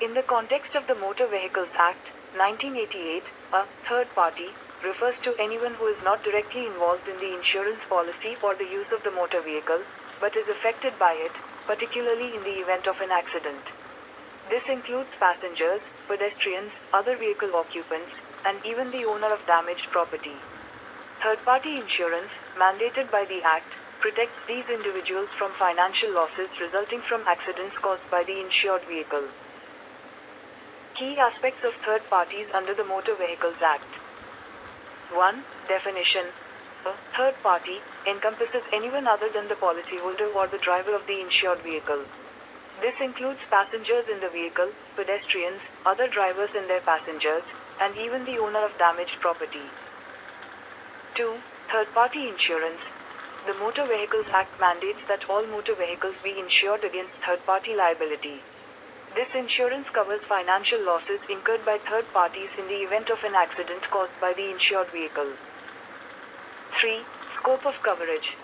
In the context of the Motor Vehicles Act, 1988, a third party refers to anyone who is not directly involved in the insurance policy or the use of the motor vehicle, but is affected by it, particularly in the event of an accident. This includes passengers, pedestrians, other vehicle occupants, and even the owner of damaged property. Third-party insurance, mandated by the Act, protects these individuals from financial losses resulting from accidents caused by the insured vehicle. Key aspects of third parties under the Motor Vehicles Act. 1. Definition. A third party encompasses anyone other than the policyholder or the driver of the insured vehicle. This includes passengers in the vehicle, pedestrians, other drivers and their passengers, and even the owner of damaged property. 2. Third-party insurance. The Motor Vehicles Act mandates that all motor vehicles be insured against third-party liability. This insurance covers financial losses incurred by third parties in the event of an accident caused by the insured vehicle. 3. Scope of coverage.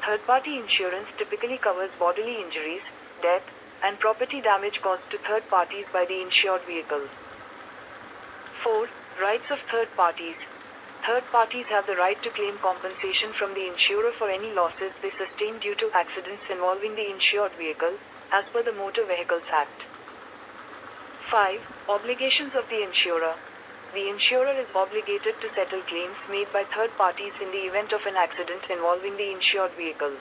Third-party insurance typically covers bodily injuries, death, and property damage caused to third parties by the insured vehicle. 4. Rights of third parties. Third parties have the right to claim compensation from the insurer for any losses they sustain due to accidents involving the insured vehicle, as per the Motor Vehicles Act. 5. Obligations of the insurer. The insurer is obligated to settle claims made by third parties in the event of an accident involving the insured vehicle.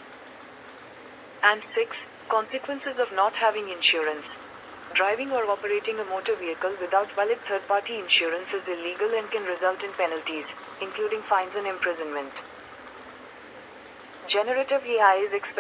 And 6. Consequences of not having insurance. Driving or operating a motor vehicle without valid third-party insurance is illegal and can result in penalties, including fines and imprisonment. Generative AI is experimental.